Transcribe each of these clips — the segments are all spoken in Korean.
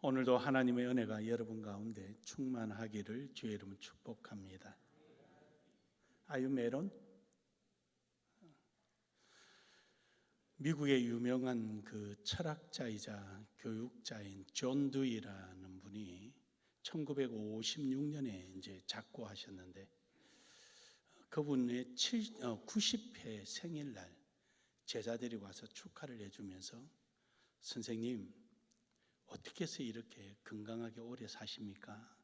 오늘도 하나님의 은혜가 여러분 가운데 충만하기를 주의 이름으로 축복합니다. Are you Meron? 미국의 유명한 그 철학자이자 교육자인 존 두이라는 분이 1956년에 이제 작고하셨는데, 그분의 90회 생일날 제자들이 와서 축하를 해주면서, 선생님 어떻게 해서 이렇게 건강하게 오래 사십니까?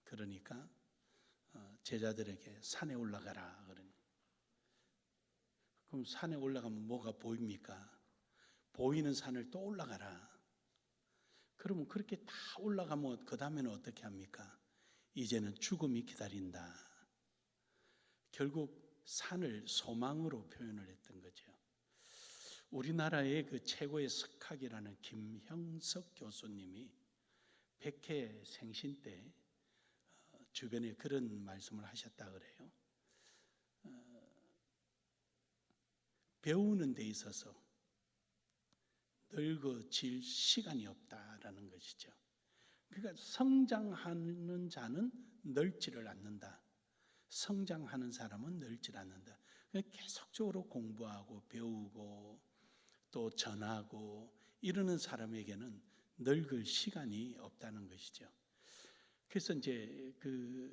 그러니까 제자들에게 산에 올라가라 그러니, 그럼 산에 올라가면 뭐가 보입니까? 보이는 산을 또 올라가라. 그러면 그렇게 다 올라가면 그 다음에는 어떻게 합니까? 이제는 죽음이 기다린다. 결국 산을 소망으로 표현을 했던 거죠. 우리나라의 그 최고의 석학이라는 김형석 교수님이 백회 생신 때 주변에 그런 말씀을 하셨다 그래요. 배우는 데 있어서 늙어질 시간이 없다라는 것이죠. 그러니까 성장하는 자는 늙지를 않는다. 성장하는 사람은 늙지 않는다. 계속적으로 공부하고 배우고 또 전하고 이러는 사람에게는 늙을 시간이 없다는 것이죠. 그래서 이제 그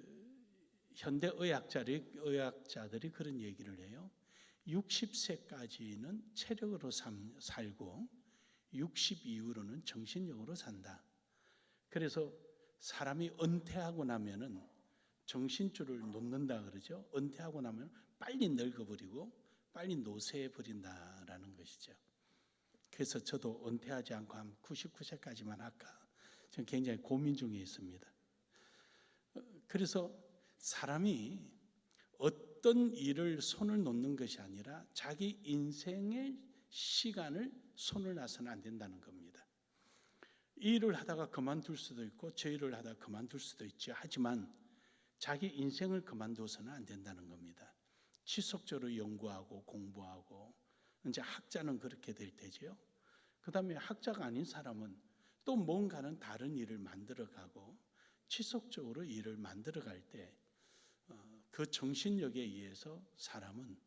현대 의학자들이 그런 얘기를 해요. 60세까지는 체력으로 살고 60 이후로는 정신력으로 산다. 그래서 사람이 은퇴하고 나면은 정신줄을 놓는다 그러죠. 은퇴하고 나면 빨리 늙어버리고 빨리 노쇠해 버린다라는 것이죠. 그래서 저도 은퇴하지 않고 한 99세까지만 할까 저는 굉장히 고민 중에 있습니다. 그래서 사람이 어떤 일을 손을 놓는 것이 아니라 자기 인생의 시간을 손을 놔서는 안 된다는 겁니다. 이 일을 하다가 그만둘 수도 있고 저 일을 하다가 그만둘 수도 있죠. 하지만 자기 인생을 그만둬서는 안 된다는 겁니다. 지속적으로 연구하고 공부하고, 이제 학자는 그렇게 될 테죠. 그 다음에 학자가 아닌 사람은 또 뭔가는 다른 일을 만들어가고 지속적으로 일을 만들어갈 때 그 정신력에 의해서 사람은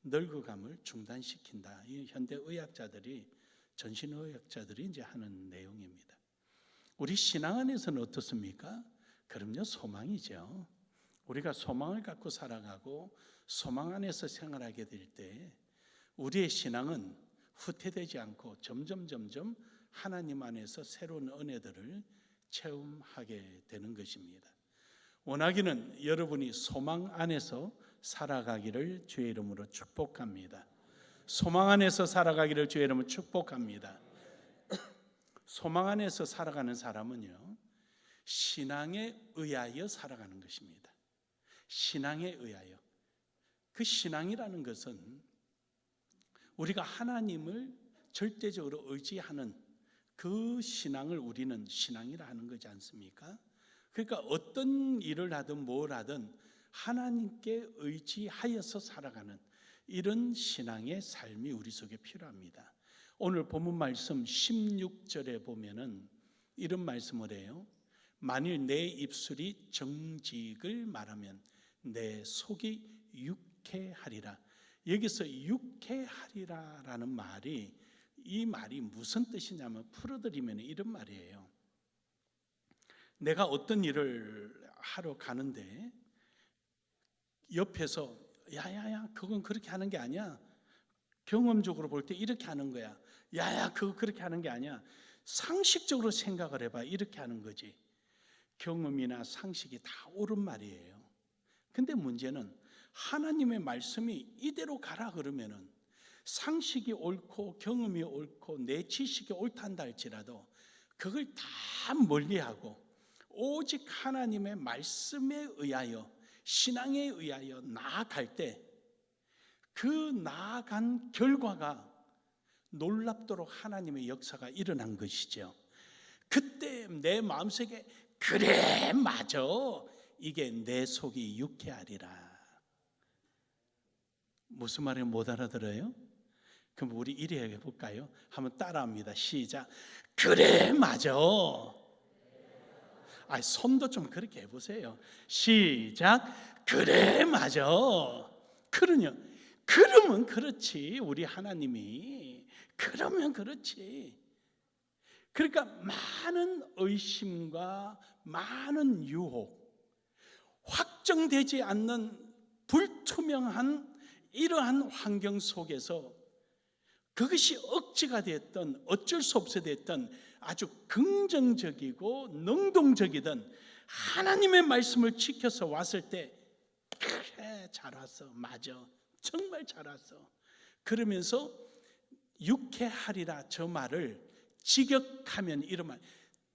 늙어감을 중단시킨다. 이 현대 의학자들이, 전신의학자들이 이제 하는 내용입니다. 우리 신앙 안에서는 어떻습니까? 그럼요, 소망이죠. 우리가 소망을 갖고 살아가고 소망 안에서 생활하게 될 때 우리의 신앙은 후퇴되지 않고 점점 하나님 안에서 새로운 은혜들을 체험하게 되는 것입니다. 원하기는 여러분이 소망 안에서 살아가기를 주의 이름으로 축복합니다. 소망 안에서 살아가기를 주의 이름으로 축복합니다. 소망 안에서 살아가는 사람은요, 신앙에 의하여 살아가는 것입니다. 신앙에 의하여. 그 신앙이라는 것은 우리가 하나님을 절대적으로 의지하는 그 신앙을 우리는 신앙이라 하는 거지 않습니까? 그러니까 어떤 일을 하든 뭘 하든 하나님께 의지하여서 살아가는 이런 신앙의 삶이 우리 속에 필요합니다. 오늘 본문 말씀 16절에 보면은 이런 말씀을 해요. 만일 내 입술이 정직을 말하면 내 속이 유쾌하리라. 여기서 유쾌하리라라는 말이, 이 말이 무슨 뜻이냐면 풀어드리면 이런 말이에요. 내가 어떤 일을 하러 가는데 옆에서 야야야 그건 그렇게 하는 게 아니야. 경험적으로 볼 때 이렇게 하는 거야. 야야 그거 그렇게 하는 게 아니야. 상식적으로 생각을 해봐. 이렇게 하는 거지. 경험이나 상식이 다 옳은 말이에요. 근데 문제는 하나님의 말씀이 이대로 가라 그러면은 상식이 옳고 경험이 옳고 내 지식이 옳단다 할지라도 그걸 다 멀리하고 오직 하나님의 말씀에 의하여, 신앙에 의하여 나아갈 때 그 나아간 결과가 놀랍도록 하나님의 역사가 일어난 것이죠. 그때 내 마음속에 그래 맞아, 이게 내 속이 유쾌하리라. 무슨 말인지 못 알아들어요? 그럼 우리 이래 해볼까요? 한번 따라합니다. 시작. 그래 맞아, 손도 좀 그렇게 해보세요. 시작. 그래, 맞아. 그러면 그렇지. 우리 하나님이 그러면 그렇지. 그러니까 많은 의심과 많은 유혹, 확정되지 않는 불투명한 이러한 환경 속에서 그것이 억지가 됐던 어쩔 수 없어 됐던 아주 긍정적이고 능동적이던 하나님의 말씀을 지켜서 왔을 때 그래, 잘 왔어, 맞아, 정말 잘 왔어. 그러면서 유쾌하리라 저 말을 직역하면 이런 말,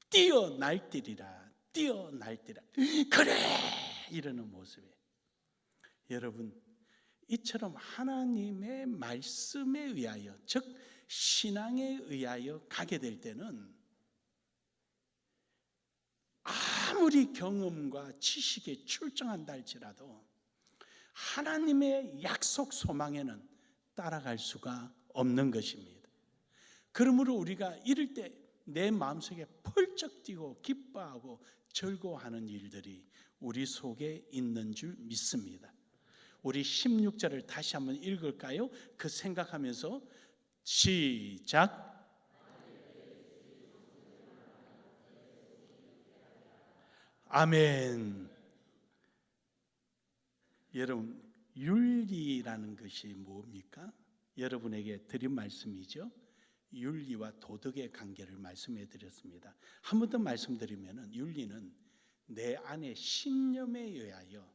뛰어날뛰리라, 뛰어날뛰라, 그래, 이러는 모습이에요. 여러분, 이처럼 하나님의 말씀에 의하여, 즉 신앙에 의하여 가게 될 때는 아무리 경험과 지식에 출중한다 할지라도 하나님의 약속 소망에는 따라갈 수가 없는 것입니다. 그러므로 우리가 이럴 때 내 마음속에 펄쩍 뛰고 기뻐하고 즐거워하는 일들이 우리 속에 있는 줄 믿습니다. 우리 16절을 다시 한번 읽을까요? 그 생각하면서 시작. 아멘. 여러분, 윤리라는 것이 뭡니까? 여러분에게 드린 말씀이죠. 윤리와 도덕의 관계를 말씀해 드렸습니다. 한 번 더 말씀드리면 윤리는 내 안의 신념에 의하여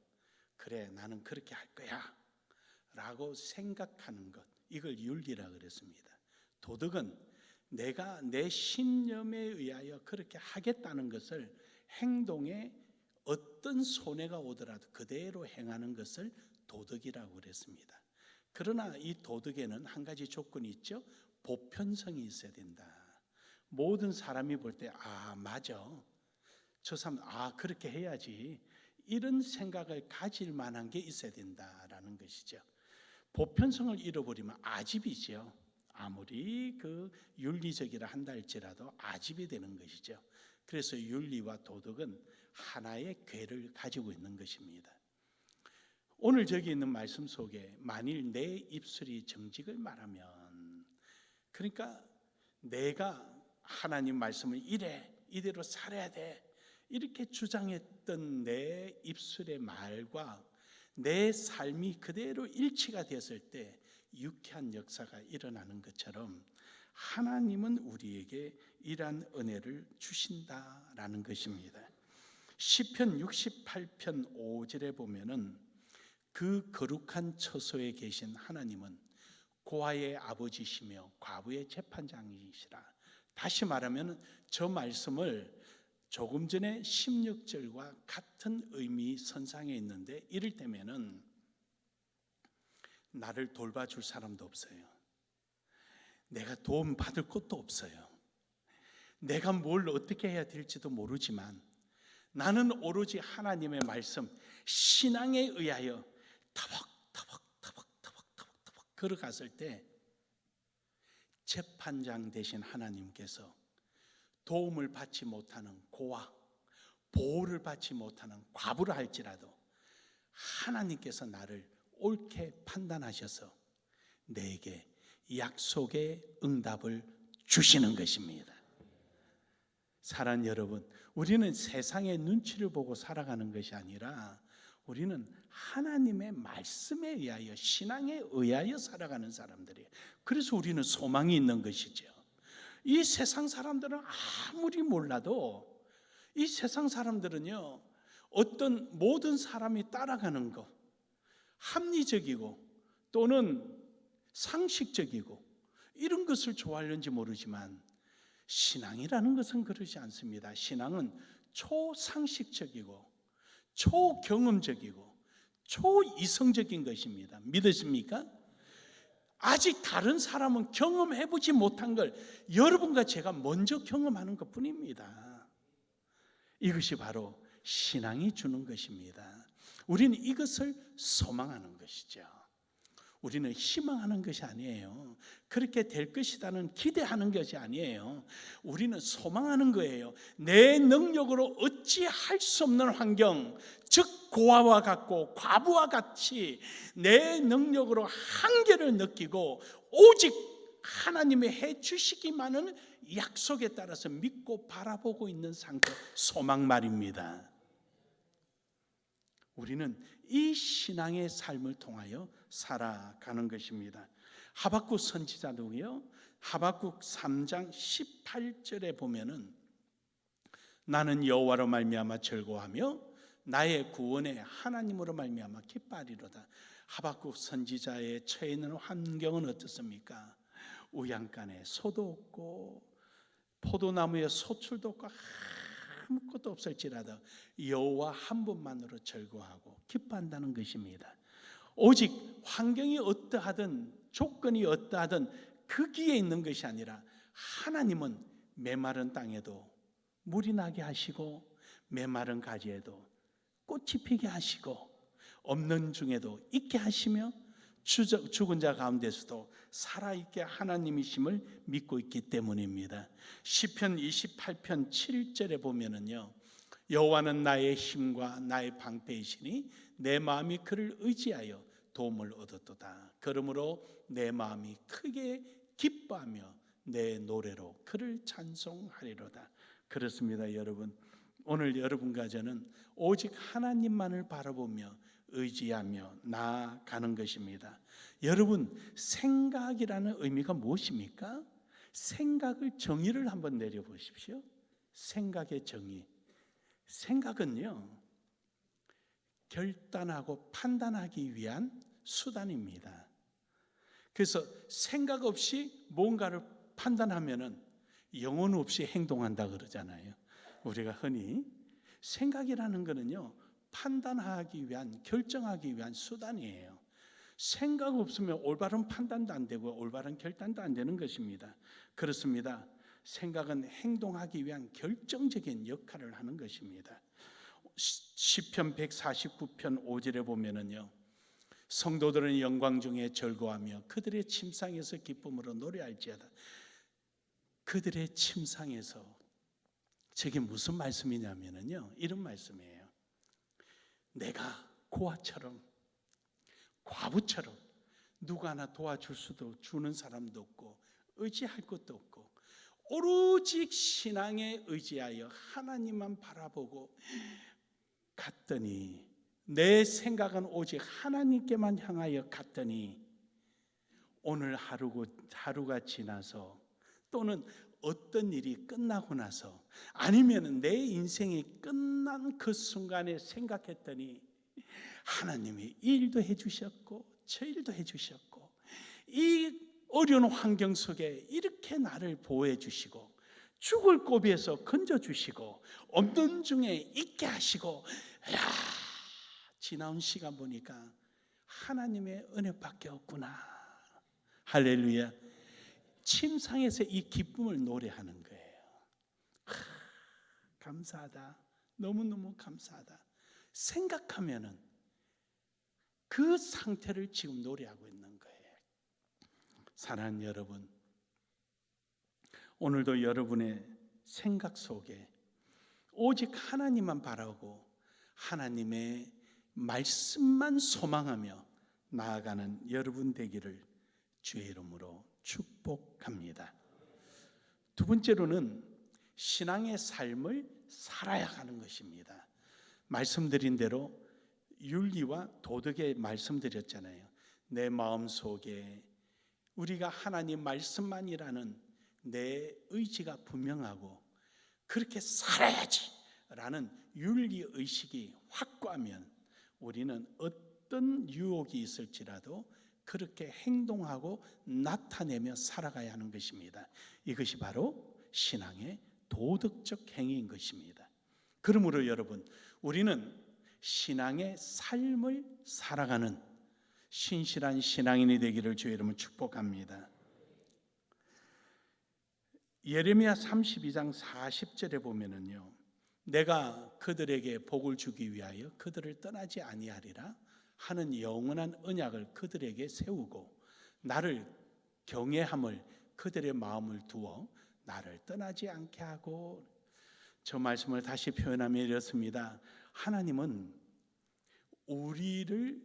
그래, 나는 그렇게 할 거야 라고 생각하는 것, 이걸 윤리라고 그랬습니다. 도덕은 내가 내 신념에 의하여 그렇게 하겠다는 것을 행동에 어떤 손해가 오더라도 그대로 행하는 것을 도덕이라고 그랬습니다. 그러나 이 도덕에는 한 가지 조건이 있죠. 보편성이 있어야 된다. 모든 사람이 볼 때 맞아, 저 사람 그렇게 해야지, 이런 생각을 가질 만한 게 있어야 된다라는 것이죠. 보편성을 잃어버리면 아집이죠. 아무리 그 윤리적이라 한다 할지라도 아집이 되는 것이죠. 그래서 윤리와 도덕은 하나의 궤를 가지고 있는 것입니다. 오늘 저기 있는 말씀 속에 만일 내 입술이 정직을 말하면, 그러니까 내가 하나님 말씀을 이대로 살아야 돼 이렇게 주장했던 내 입술의 말과 내 삶이 그대로 일치가 됐을 때 유쾌한 역사가 일어나는 것처럼 하나님은 우리에게 이러한 은혜를 주신다라는 것입니다. 시편 68편 5절에 보면은 그 거룩한 처소에 계신 하나님은 고아의 아버지시며 과부의 재판장이시라. 다시 말하면 저 말씀을 조금 전에 16절과 같은 의미 선상에 있는데, 이럴 때면은 나를 돌봐줄 사람도 없어요. 내가 도움 받을 것도 없어요. 내가 뭘 어떻게 해야 될지도 모르지만 나는 오로지 하나님의 말씀, 신앙에 의하여 터벅터벅 걸어갔을 때 재판장 되신 하나님께서 도움을 받지 못하는 고아, 보호를 받지 못하는 과부를 할지라도 하나님께서 나를 옳게 판단하셔서 내게 약속의 응답을 주시는 것입니다. 사랑하는 여러분, 우리는 세상의 눈치를 보고 살아가는 것이 아니라 우리는 하나님의 말씀에 의하여, 신앙에 의하여 살아가는 사람들이에요. 그래서 우리는 소망이 있는 것이죠. 이 세상 사람들은 아무리 몰라도, 이 세상 사람들은요, 어떤 모든 사람이 따라가는 것, 합리적이고 또는 상식적이고 이런 것을 좋아하는지 모르지만 신앙이라는 것은 그러지 않습니다. 신앙은 초상식적이고 초경험적이고 초이성적인 것입니다. 믿으십니까? 아직 다른 사람은 경험해보지 못한 걸 여러분과 제가 먼저 경험하는 것뿐입니다. 이것이 바로 신앙이 주는 것입니다. 우리는 이것을 소망하는 것이죠. 우리는 희망하는 것이 아니에요. 그렇게 될 것이라는 기대하는 것이 아니에요. 우리는 소망하는 거예요. 내 능력으로 어찌할 수 없는 환경, 즉 고아와 같고 과부와 같이 내 능력으로 한계를 느끼고 오직 하나님의 해 주시기만은 약속에 따라서 믿고 바라보고 있는 상태, 소망 말입니다. 우리는 이 신앙의 삶을 통하여 살아가는 것입니다. 하박국 선지자도요, 하박국 3장 18절에 보면은 나는 여호와로 말미암아 즐거워하며 나의 구원의 하나님으로 말미암아 기뻐하리로다. 하박국 선지자의 처해 있는 환경은 어떻습니까? 우양간에 소도 없고 포도나무에 소출도 없고 아무것도 없을지라도 여호와 한 분만으로 즐거워하고 기뻐한다는 것입니다. 오직 환경이 어떠하든 조건이 어떠하든 거기에 있는 것이 아니라 하나님은 메마른 땅에도 물이 나게 하시고 메마른 가지에도 꽃이 피게 하시고 없는 중에도 있게 하시며 죽은 자 가운데서도 살아있게 하나님이심을 믿고 있기 때문입니다. 시편 28편 7절에 보면은요, 여호와는 나의 힘과 나의 방패이시니 내 마음이 그를 의지하여 도움을 얻었도다. 그러므로 내 마음이 크게 기뻐하며 내 노래로 그를 찬송하리로다. 그렇습니다, 여러분. 오늘 여러분과 저는 오직 하나님만을 바라보며 의지하며 나아가는 것입니다. 여러분, 생각이라는 의미가 무엇입니까? 생각을 정의를 한번 내려보십시오. 생각의 정의. 생각은요, 결단하고 판단하기 위한 수단입니다. 그래서 생각 없이 뭔가를 판단하면은 영혼 없이 행동한다 그러잖아요. 우리가 흔히 생각이라는 거는요, 판단하기 위한, 결정하기 위한 수단이에요. 생각 없으면 올바른 판단도 안 되고 올바른 결단도 안 되는 것입니다. 그렇습니다. 생각은 행동하기 위한 결정적인 역할을 하는 것입니다. 시편 149편 5절에 보면은요, 성도들은 영광 중에 즐거워하며 그들의 침상에서 기쁨으로 노래할지어다. 그들의 침상에서, 저게 무슨 말씀이냐면요, 이런 말씀이에요. 내가 고아처럼 과부처럼 누가 하나 도와줄 수도 주는 사람도 없고 의지할 것도 없고 오로지 신앙에 의지하여 하나님만 바라보고 갔더니, 내 생각은 오직 하나님께만 향하여 갔더니 오늘 하루가 지나서 또는 어떤 일이 끝나고 나서 아니면 내 인생이 끝난 그 순간에 생각했더니 하나님이 이 일도 해주셨고 저 일도 해주셨고 이 어려운 환경 속에 이렇게 나를 보호해 주시고 죽을 고비에서 건져주시고 없는 중에 있게 하시고, 야, 지나온 시간 보니까 하나님의 은혜밖에 없구나. 할렐루야. 침상에서 이 기쁨을 노래하는 거예요. 감사하다. 너무너무 감사하다. 생각하면은 그 상태를 지금 노래하고 있는 거예요. 사랑하는 여러분, 오늘도 여러분의 생각 속에 오직 하나님만 바라고 하나님의 말씀만 소망하며 나아가는 여러분 되기를 주의 이름으로 축복합니다. 두 번째로는 신앙의 삶을 살아야 하는 것입니다. 말씀드린 대로 윤리와 도덕에 말씀드렸잖아요. 내 마음속에 우리가 하나님 말씀만이라는 내 의지가 분명하고 그렇게 살아야지 라는 윤리의식이 확고하면 우리는 어떤 유혹이 있을지라도 그렇게 행동하고 나타내며 살아가야 하는 것입니다. 이것이 바로 신앙의 도덕적 행위인 것입니다. 그러므로 여러분, 우리는 신앙의 삶을 살아가는 신실한 신앙인이 되기를 주의 이름으로 축복합니다. 예레미야 32장 40절에 보면은요, 내가 그들에게 복을 주기 위하여 그들을 떠나지 아니하리라. 하는 영원한 언약을 그들에게 세우고 나를 경외함을 그들의 마음을 두어 나를 떠나지 않게 하고. 저 말씀을 다시 표현하면 이렇습니다. 하나님은 우리를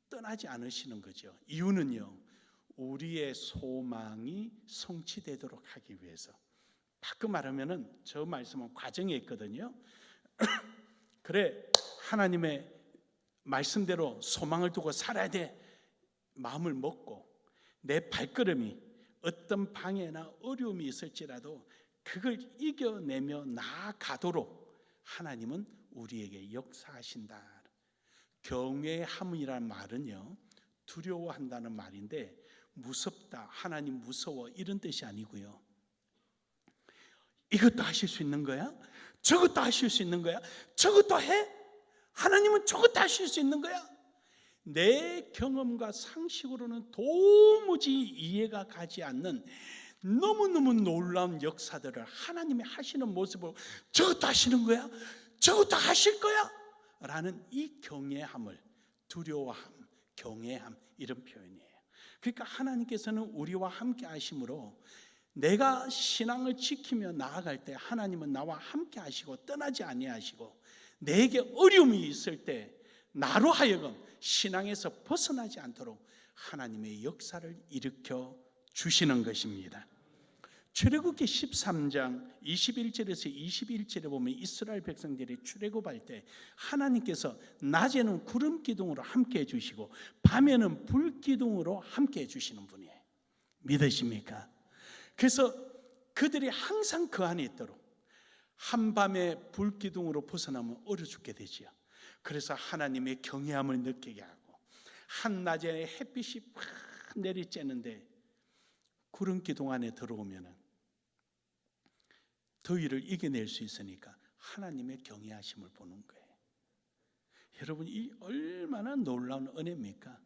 떠나지 않으시는 거죠. 이유는요, 우리의 소망이 성취되도록 하기 위해서. 바꿔 말하면은 저 말씀은 과정에 있거든요. 그래, 하나님의 말씀대로 소망을 두고 살아야 돼 마음을 먹고 내 발걸음이 어떤 방해나 어려움이 있을지라도 그걸 이겨내며 나아가도록 하나님은 우리에게 역사하신다. 경외함이라는 말은요, 두려워한다는 말인데 무섭다, 하나님 무서워 이런 뜻이 아니고요. 이것도 하실 수 있는 거야? 저것도 하실 수 있는 거야? 저것도 해? 하나님은 저것도 하실 수 있는 거야? 내 경험과 상식으로는 도무지 이해가 가지 않는 너무너무 놀라운 역사들을 하나님이 하시는 모습을 저것도 하시는 거야? 저것도 하실 거야? 라는 이 경외함을, 두려워함, 경외함 이런 표현이에요. 그러니까 하나님께서는 우리와 함께 하심으로 내가 신앙을 지키며 나아갈 때 하나님은 나와 함께 하시고 떠나지 아니하시고, 내게 어려움이 있을 때 나로 하여금 신앙에서 벗어나지 않도록 하나님의 역사를 일으켜 주시는 것입니다. 출애굽기 13장 21절에서 21절에 보면 이스라엘 백성들이 출애굽할 때 하나님께서 낮에는 구름 기둥으로 함께 해주시고 밤에는 불 기둥으로 함께 해주시는 분이에요. 믿으십니까? 그래서 그들이 항상 그 안에 있도록, 한밤에 불 기둥으로 벗어나면 얼어 죽게 되지요. 그래서 하나님의 경외함을 느끼게 하고, 한낮에 햇빛이 팍 내리쬐는데 구름 기둥 안에 들어오면은 더위를 이겨낼 수 있으니까 하나님의 경외하심을 보는 거예요. 여러분, 이 얼마나 놀라운 은혜입니까?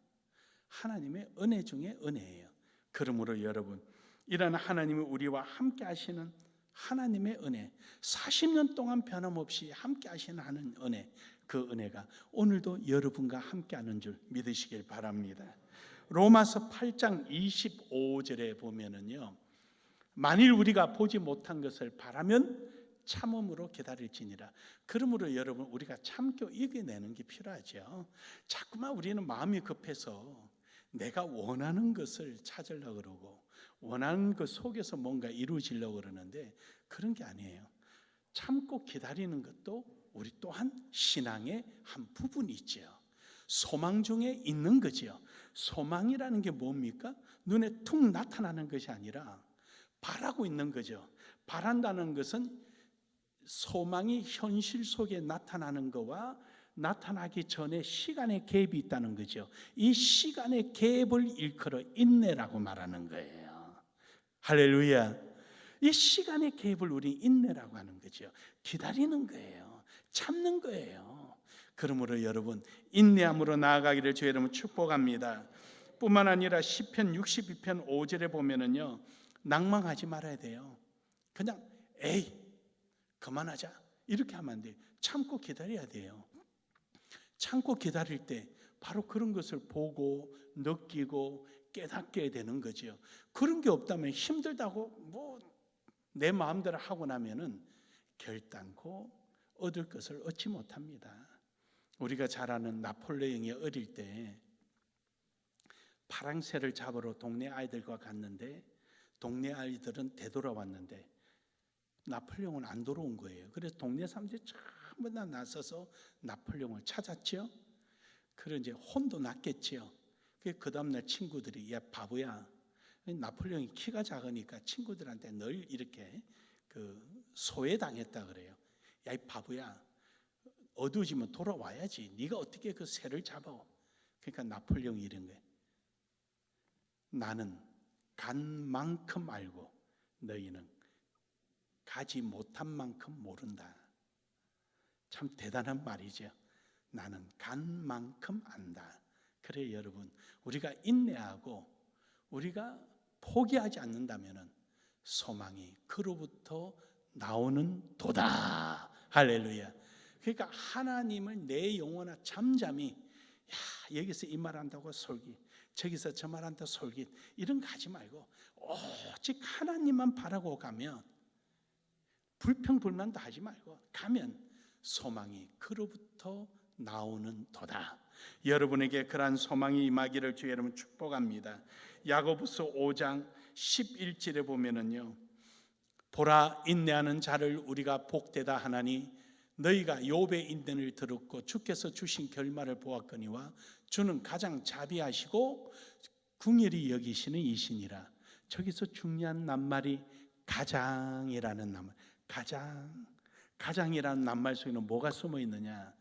하나님의 은혜 중에 은혜예요. 그러므로 여러분, 이런 하나님이 우리와 함께 하시는 하나님의 은혜, 40년 동안 변함없이 함께 하시는 하는 은혜, 그 은혜가 오늘도 여러분과 함께 하는 줄 믿으시길 바랍니다. 로마서 8장 25절에 보면은요, 만일 우리가 보지 못한 것을 바라면 참음으로 기다릴지니라. 그러므로 여러분, 우리가 참고 이겨내는 게 필요하죠. 자꾸만 우리는 마음이 급해서 내가 원하는 것을 찾으려고 그러고 원하는 것 속에서 뭔가 이루어지려고 그러는데 그런 게 아니에요. 참고 기다리는 것도 우리 또한 신앙의 한 부분이죠. 소망 중에 있는 거죠. 소망이라는 게 뭡니까? 눈에 툭 나타나는 것이 아니라 바라고 있는 거죠. 바란다는 것은 소망이 현실 속에 나타나는 것과 나타나기 전에 시간의 갭이 있다는 거죠. 이 시간의 갭을 일컬어 인내라고 말하는 거예요. 할렐루야. 이 시간의 갭을 우리 인내라고 하는 거죠. 기다리는 거예요. 참는 거예요. 그러므로 여러분, 인내함으로 나아가기를 주 여러분 축복합니다. 뿐만 아니라 시편 62편 5절에 보면은요, 낭망하지 말아야 돼요. 그냥 에이 그만하자 이렇게 하면 안 돼요. 참고 기다려야 돼요. 참고 기다릴 때 바로 그런 것을 보고 느끼고 깨닫게 되는 거죠. 그런 게 없다면 힘들다고 뭐 내 마음대로 하고 나면은 결단코 얻을 것을 얻지 못합니다. 우리가 잘 아는 나폴레옹이 어릴 때 파랑새를 잡으러 동네 아이들과 갔는데 동네 아이들은 되돌아왔는데 나폴레옹은 안 돌아온 거예요. 그래서 동네 사람들이 전부 다 나서서 나폴레옹을 찾았죠. 그래서 이제 혼도 났겠죠. 그 다음날 친구들이 야 바보야, 나폴레옹이 키가 작으니까 친구들한테 늘 이렇게 소외당했다 그래요. 야 이 바보야, 어두워지면 돌아와야지. 네가 어떻게 그 새를 잡아? 그러니까 나폴레옹이 이런 거예요. 나는 간 만큼 알고 너희는 가지 못한 만큼 모른다. 참 대단한 말이죠. 나는 간 만큼 안다. 그래 여러분, 우리가 인내하고 우리가 포기하지 않는다면 소망이 그로부터 나오는 도다. 할렐루야. 그러니까 하나님을 내 영혼아 잠잠히 여기서 이 말 한다고 솔깃, 저기서 저 말 한다고 솔깃, 이런 거 하지 말고 오직 하나님만 바라고 가면, 불평불만도 하지 말고 가면 소망이 그로부터 나오는 도다. 여러분에게 그러한 소망이 임하기를 주의 이름으로 축복합니다. 야고보서 5장 11절에 보면은요, 보라, 인내하는 자를 우리가 복되다 하나니 너희가 욥의 인내를 들었고 주께서 주신 결말을 보았거니와 주는 가장 자비하시고 긍휼히 여기시는 이시니라. 저기서 중요한 낱말이 가장이라는 낱말. 가장이라는 낱말 속에는 뭐가 숨어 있느냐?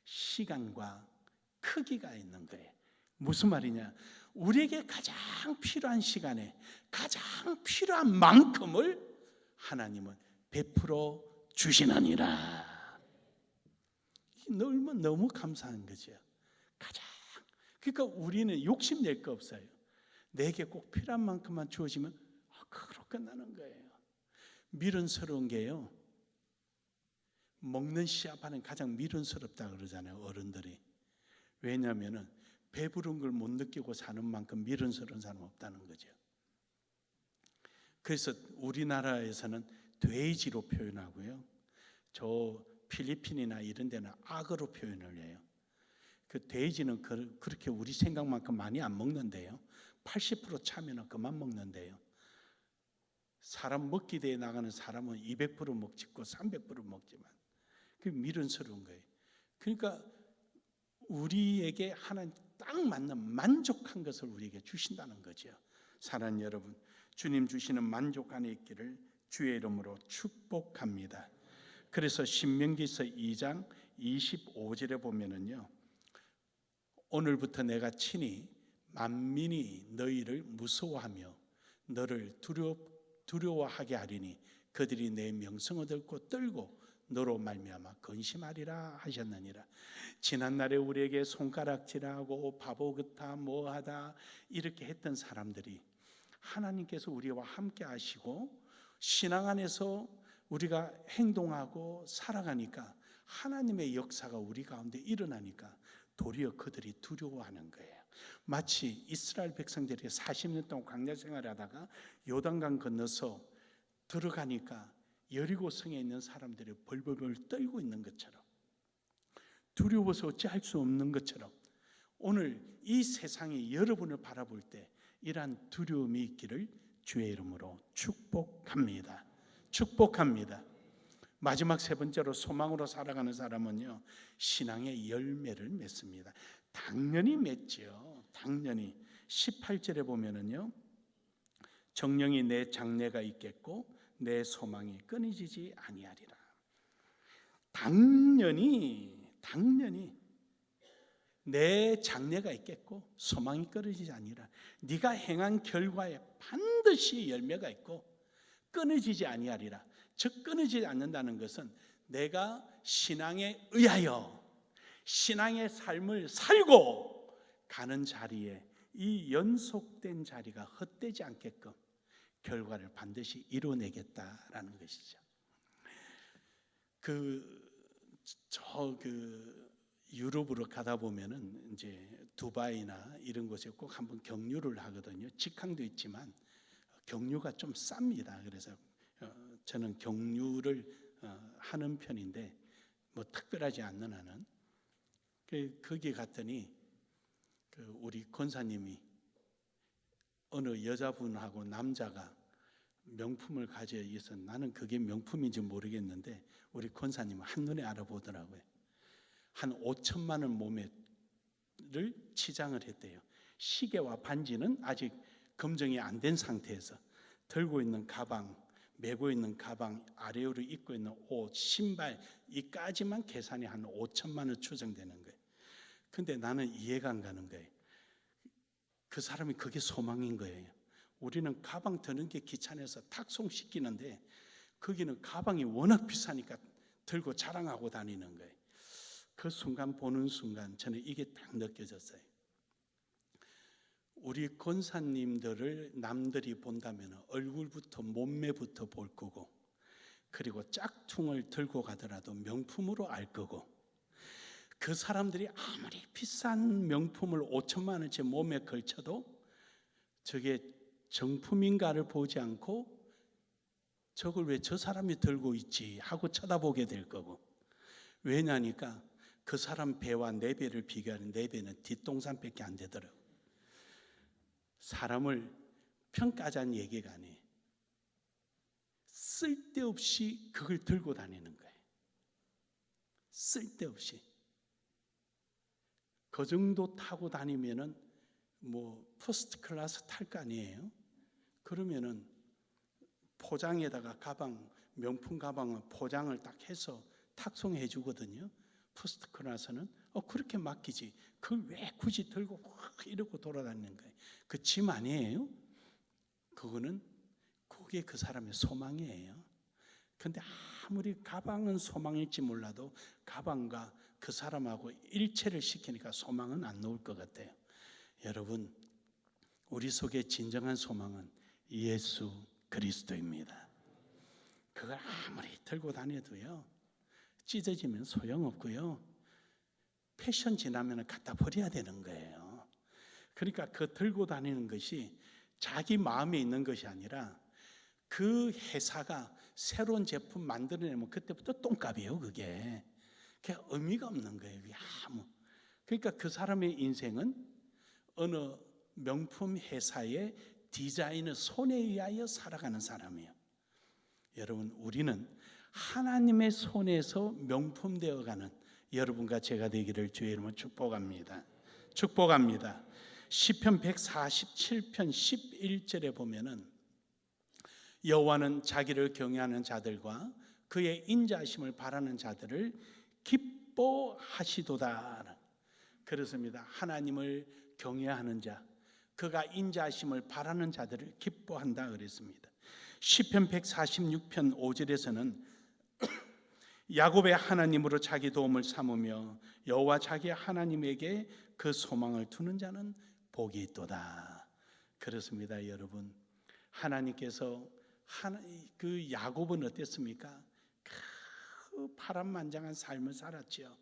시간과 크기가 있는 거예요. 무슨 말이냐? 우리에게 가장 필요한 시간에 가장 필요한 만큼을 하나님은 베풀어 주시느니라. 너무 감사한 거죠. 가장. 그러니까 우리는 욕심낼 거 없어요. 내게 꼭 필요한 만큼만 주어지면 그걸로 끝나는 거예요. 미련스러운 게요, 먹는 시합하는 가장 미련스럽다 그러잖아요, 어른들이. 왜냐하면 배부른 걸 못 느끼고 사는 만큼 미련스러운 사람 없다는 거죠. 그래서 우리나라에서는 돼지로 표현하고요, 저 필리핀이나 이런 데는 악어로 표현을 해요. 그 돼지는 그렇게 우리 생각만큼 많이 안 먹는데요, 80% 차면 그만 먹는데요, 사람 먹기 대회 나가는 사람은 200% 먹지고 300% 먹지만 그게 미련스러운 거예요. 그러니까 우리에게 하나님 딱 맞는 만족한 것을 우리에게 주신다는 거죠. 사랑하는 여러분, 주님 주시는 만족 안에 있기를 주의 이름으로 축복합니다. 그래서 신명기서 2장 25절에 보면은요, 오늘부터 내가 친히 만민이 너희를 무서워하며 너를 두려워하게 하리니 그들이 내 명성을 듣고 떨고 너로 말미암아 근심하리라 하셨느니라. 지난날에 우리에게 손가락질하고 바보같아 뭐하다 이렇게 했던 사람들이 하나님께서 우리와 함께 하시고 신앙 안에서 우리가 행동하고 살아가니까 하나님의 역사가 우리 가운데 일어나니까 도리어 그들이 두려워하는 거예요. 마치 이스라엘 백성들이 40년 동안 광야 생활하다가 요단강 건너서 들어가니까 여리고 성에 있는 사람들이 벌벌벌 떨고 있는 것처럼, 두려워서 어찌할 수 없는 것처럼, 오늘 이 세상이 여러분을 바라볼 때 이러한 두려움이 있기를 주의 이름으로 축복합니다. 축복합니다. 마지막 세 번째로 소망으로 살아가는 사람은요, 신앙의 열매를 맺습니다. 당연히 맺죠. 당연히. 18절에 보면은요, 정령이 내 장래가 있겠고 내 소망이 끊이지지 아니하리라. 당연히 내 장래가 있겠고 소망이 끊어지지 아니라, 네가 행한 결과에 반드시 열매가 있고 끊어지지 아니하리라. 즉 끊어지지 않는다는 것은 내가 신앙에 의하여 신앙의 삶을 살고 가는 자리에 이 연속된 자리가 헛되지 않게끔 결과를 반드시 이뤄내겠다라는 것이죠. 유럽으로 가다 보면은 이제 두바이나 이런 곳에 꼭 한번 경유를 하거든요. 직항도 있지만 경유가 좀 쌉니다. 그래서 저는 경유를 하는 편인데 뭐 특별하지 않는 한은 거기 갔더니 우리 권사님이 어느 여자분하고 남자가 명품을 가져 있어. 나는 그게 명품인지 모르겠는데 우리 권사님은 한눈에 알아보더라고요. 한 5천만 원 몸에를 치장을 했대요. 시계와 반지는 아직 검증이 안 된 상태에서 들고 있는 가방, 메고 있는 가방, 아래로 입고 있는 옷, 신발 이까지만 계산이 한 5천만 원 추정되는 거예요. 근데 나는 이해가 안 가는 거예요. 그 사람이 그게 소망인 거예요. 우리는 가방 드는 게 귀찮아서 탁송시키는데 거기는 가방이 워낙 비싸니까 들고 자랑하고 다니는 거예요. 그 순간 보는 순간 저는 이게 딱 느껴졌어요. 우리 권사님들을 남들이 본다면 얼굴부터 몸매부터 볼 거고, 그리고 짝퉁을 들고 가더라도 명품으로 알 거고, 그 사람들이 아무리 비싼 명품을 5천만 원치 몸에 걸쳐도 저게 정품인가를 보지 않고 저걸 왜 저 사람이 들고 있지 하고 쳐다보게 될 거고, 왜냐니까 그 사람 배와 내 배를 비교하는 내 배는 뒷동산밖에 안 되더라고. 사람을 평가하자는 얘기가 아니에요. 쓸데없이 그걸 들고 다니는 거예요. 쓸데없이. 그 정도 타고 다니면은 뭐 퍼스트 클래스 탈 거 아니에요. 그러면은 포장에다가 가방, 명품 가방은 포장을 딱 해서 탁송해 주거든요. 퍼스트 클래스는 그렇게 맡기지. 그걸 왜 굳이 들고 이러고 돌아다니는 거예요. 그 짐 아니에요? 그게 그 사람의 소망이에요. 근데 아무리 가방은 소망일지 몰라도 가방과 그 사람하고 일체를 시키니까 소망은 안 나올 것 같아요. 여러분, 우리 속에 진정한 소망은 예수 그리스도입니다. 그걸 아무리 들고 다녀도요, 찢어지면 소용없고요, 패션 지나면 갖다 버려야 되는 거예요. 그러니까 그 들고 다니는 것이 자기 마음에 있는 것이 아니라 그 회사가 새로운 제품 만들어내면 그때부터 똥값이에요. 그게 의미가 없는 거예요. 그러니까 그 사람의 인생은 어느 명품 회사의 디자인의 손에 의하여 살아가는 사람이에요. 여러분, 우리는 하나님의 손에서 명품 되어가는 여러분과 제가 되기를 주의 이름으로 축복합니다. 축복합니다. 시편 147편 11절에 보면은 여호와는 자기를 경외하는 자들과 그의 인자하심을 바라는 자들을 기뻐하시도다. 그렇습니다. 하나님을 경외하는 자, 그가 인자하심을 바라는 자들을 기뻐한다 그랬습니다. 시편 146편 5절에서는 야곱의 하나님으로 자기 도움을 삼으며 여호와 자기 하나님에게 그 소망을 두는 자는 복이 있도다. 그렇습니다. 여러분, 하나님께서 그 야곱은 어땠습니까? 그 파란만장한 삶을 살았지요.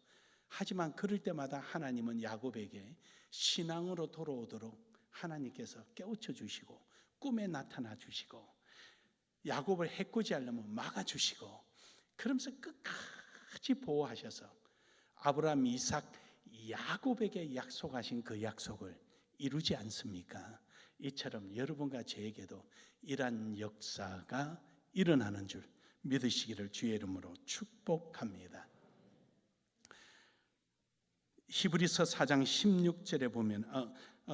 하지만 그럴 때마다 하나님은 야곱에게 신앙으로 돌아오도록 하나님께서 깨우쳐 주시고 꿈에 나타나 주시고 야곱을 해코지 하려면 막아주시고, 그러면서 끝까지 보호하셔서 아브라함, 이삭, 야곱에게 약속하신 그 약속을 이루지 않습니까? 이처럼 여러분과 저에게도 이러한 역사가 일어나는 줄 믿으시기를 주의 이름으로 축복합니다. 히브리서 4장 16절에 보면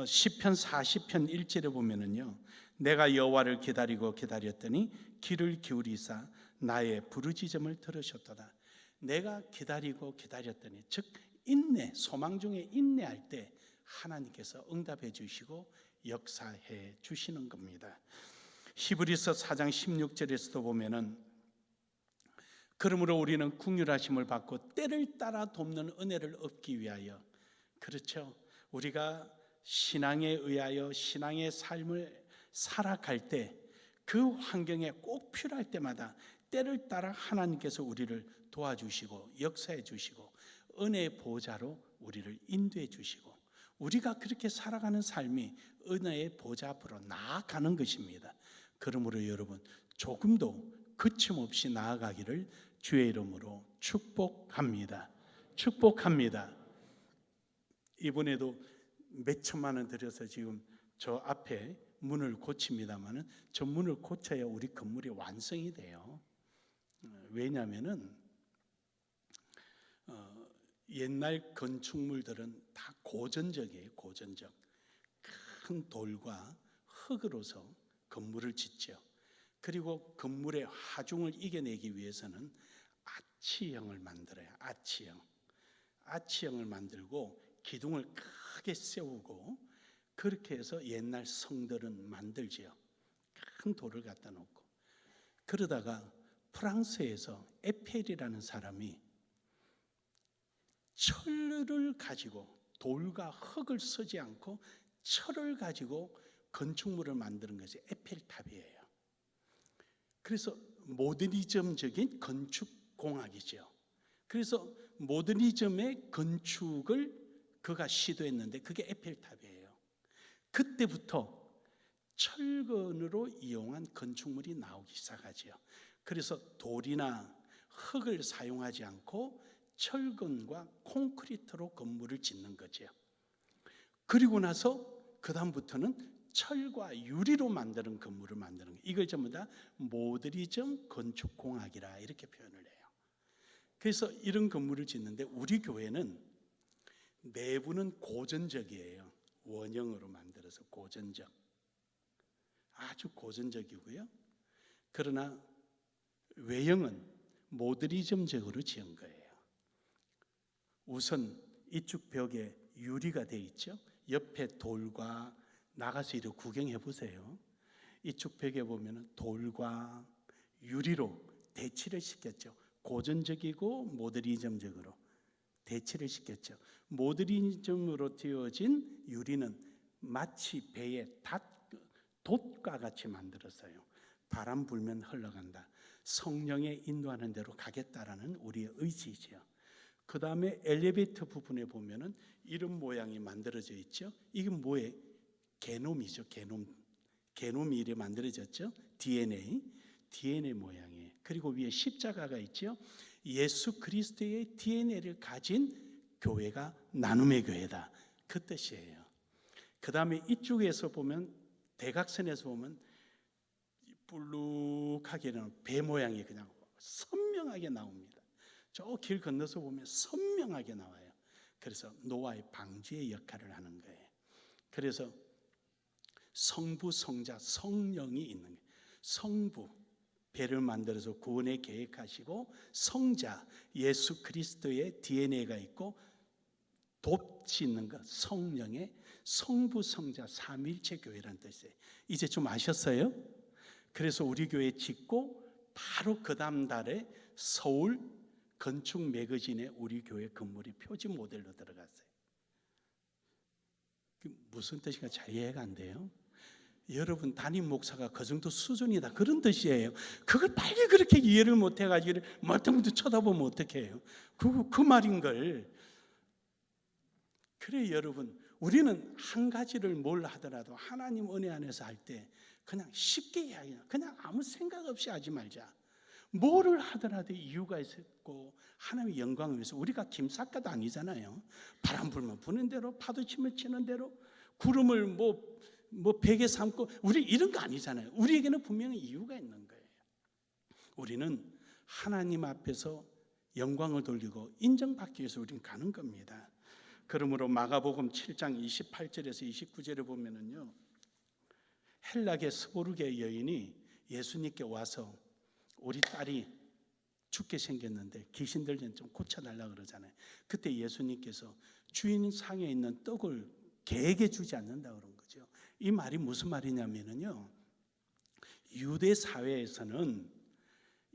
시편 40편 1절에 보면은요, 내가 여호와를 기다리고 기다렸더니 귀를 기울이사 나의 부르짖음을 들으셨도다. 내가 기다리고 기다렸더니, 즉 인내, 소망 중에 인내할 때 하나님께서 응답해 주시고 역사해 주시는 겁니다. 히브리서 4장 16절에서도 보면은 그러므로 우리는 긍휼하심을 받고 때를 따라 돕는 은혜를 얻기 위하여, 그렇죠, 우리가 신앙에 의하여 신앙의 삶을 살아갈 때 그 환경에 꼭 필요할 때마다 때를 따라 하나님께서 우리를 도와주시고 역사해 주시고 은혜의 보좌로 우리를 인도해 주시고, 우리가 그렇게 살아가는 삶이 은혜의 보좌 앞으로 나아가는 것입니다. 그러므로 여러분, 조금도 거침없이 나아가기를 주의 이름으로 축복합니다. 축복합니다. 이번에도 몇 천만 원 들여서 지금 저 앞에 문을 고칩니다마는 저 문을 고쳐야 우리 건물이 완성이 돼요. 왜냐하면은 옛날 건축물들은 다 고전적이에요. 고전적. 큰 돌과 흙으로서 건물을 짓죠. 그리고 건물의 하중을 이겨내기 위해서는 아치형을 만들어요. 아치형을 만들고 기둥을 크게 세우고, 그렇게 해서 옛날 성들은 만들지요. 큰 돌을 갖다 놓고. 그러다가 프랑스에서 에펠이라는 사람이 철을 가지고, 돌과 흙을 쓰지 않고 철을 가지고 건축물을 만드는 것이 에펠탑이에요. 그래서 모더니즘적인 건축공학이죠. 그래서 모더니즘의 건축을 그가 시도했는데 그게 에펠탑이에요. 그때부터 철근으로 이용한 건축물이 나오기 시작하죠. 그래서 돌이나 흙을 사용하지 않고 철근과 콘크리트로 건물을 짓는 거죠. 그리고 나서 그 다음부터는 철과 유리로 만드는 건물을 만드는 거예요. 이걸 전부 다 모더니즘 건축공학이라 이렇게 표현을 해요. 그래서 이런 건물을 짓는데 우리 교회는 내부는 고전적이에요. 원형으로 만들어서 고전적, 아주 고전적이고요. 그러나 외형은 모더니즘적으로 지은 거예요. 우선 이쪽 벽에 유리가 돼 있죠. 옆에 돌과, 나가서 이렇게 구경해 보세요. 이쪽 벽에 보면 돌과 유리로 대치를 시켰죠. 고전적이고 모더니즘적으로 대치를 시켰죠. 모더니즘으로 되어진 유리는 마치 배에 돛과 같이 만들었어요. 바람 불면 흘러간다. 성령의 인도하는 대로 가겠다라는 우리의 의지죠. 그 다음에 엘리베이터 부분에 보면은 이런 모양이 만들어져 있죠. 이게 뭐예요? 게놈이죠. 게놈이 이렇게 만들어졌죠. DNA 모양이에요. 그리고 위에 십자가가 있죠. 예수 그리스도의 DNA를 가진 교회가 나눔의 교회다. 그 뜻이에요. 그 다음에 이쪽에서 보면 대각선에서 보면 불룩하게는 배 모양이 그냥 선명하게 나옵니다. 저 길 건너서 보면 선명하게 나와요. 그래서 노아의 방주의 역할을 하는 거예요. 그래서 성부, 성자, 성령이 있는 거예요. 성부, 배를 만들어서 구원에 계획하시고, 성자, 예수 그리스도의 DNA가 있고 돛이 있는 것, 성령의 성부, 성자, 삼위일체 교회라는 뜻이에요. 이제 좀 아셨어요? 그래서 우리 교회 짓고 바로 그 다음 달에 서울 건축 매거진에 우리 교회 건물이 표지 모델로 들어갔어요. 무슨 뜻인가 잘 이해가 안 돼요? 여러분 담임 목사가 그 정도 수준이다 그런 뜻이에요. 그걸 빨리 그렇게 이해를 못 해가지고 멀뚱멀뚱 쳐다보면 어떡해요? 그 말인 걸. 그래 여러분, 우리는 한 가지를 뭘 하더라도 하나님 은혜 안에서 할 때 그냥 쉽게 이야기해요. 그냥 아무 생각 없이 하지 말자. 뭐를 하더라도 이유가 있었고 하나님의 영광을 위해서. 우리가 김삿갓도 아니잖아요. 바람 불면 부는 대로, 파도 치면 치는 대로, 구름을 뭐 베개 삼고, 우리 이런 거 아니잖아요. 우리에게는 분명히 이유가 있는 거예요. 우리는 하나님 앞에서 영광을 돌리고 인정받기 위해서 우리는 가는 겁니다. 그러므로 마가복음 7장 28절에서 29절에 보면은요, 헬락의 스보르게 여인이 예수님께 와서 우리 딸이 죽게 생겼는데 귀신들 좀 고쳐달라 그러잖아요. 그때 예수님께서 주인 상에 있는 떡을 개에게 주지 않는다 그런 거죠. 이 말이 무슨 말이냐면요, 유대 사회에서는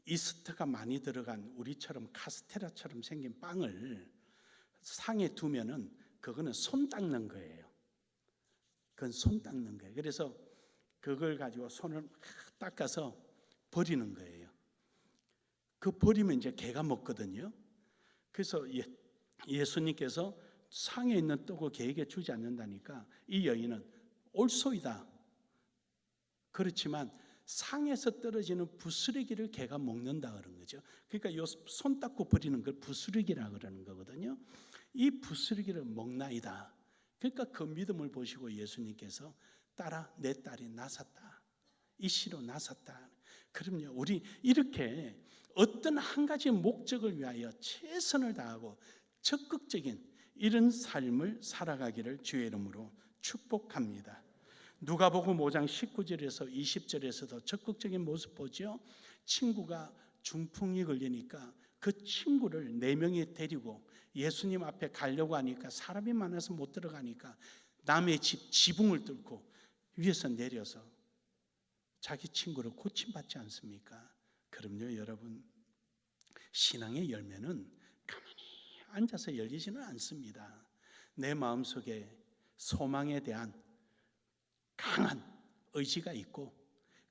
이스트가 많이 들어간 우리처럼 카스테라처럼 생긴 빵을 상에 두면은 그거는 손 닦는 거예요. 그건 손 닦는 거예요. 그래서 그걸 가지고 손을 닦아서 버리는 거예요. 그 버리면 이제 개가 먹거든요. 그래서 예수님께서 상에 있는 떡을 개에게 주지 않는다니까 이 여인은 올소이다. 그렇지만 상에서 떨어지는 부스러기를 개가 먹는다 그런 거죠. 그러니까 요 손 닦고 버리는 걸 부스러기라 그러는 거거든요. 이 부스러기를 먹나이다. 그러니까 그 믿음을 보시고 예수님께서 딸아, 내 딸이 나섰다. 이시로 나섰다. 그럼요, 우리 이렇게 어떤 한 가지 목적을 위하여 최선을 다하고 적극적인 이런 삶을 살아가기를 주의 이름으로 축복합니다. 누가복음 5장 19절에서 20절에서도 적극적인 모습 보죠. 친구가 중풍이 걸리니까 그 친구를 4명이 데리고 예수님 앞에 가려고 하니까 사람이 많아서 못 들어가니까 남의 집 지붕을 뚫고 위에서 내려서 자기 친구를 고침받지 않습니까? 그럼요 여러분, 신앙의 열매는 가만히 앉아서 열리지는 않습니다. 내 마음속에 소망에 대한 강한 의지가 있고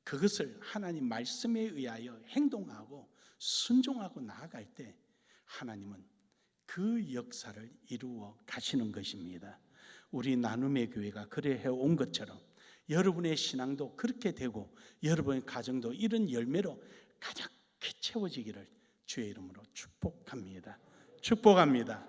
그것을 하나님 말씀에 의하여 행동하고 순종하고 나아갈 때 하나님은 그 역사를 이루어 가시는 것입니다. 우리 나눔의 교회가 그래 해온 것처럼 여러분의 신앙도 그렇게 되고 여러분의 가정도 이런 열매로 가득히 채워지기를 주의 이름으로 축복합니다. 축복합니다.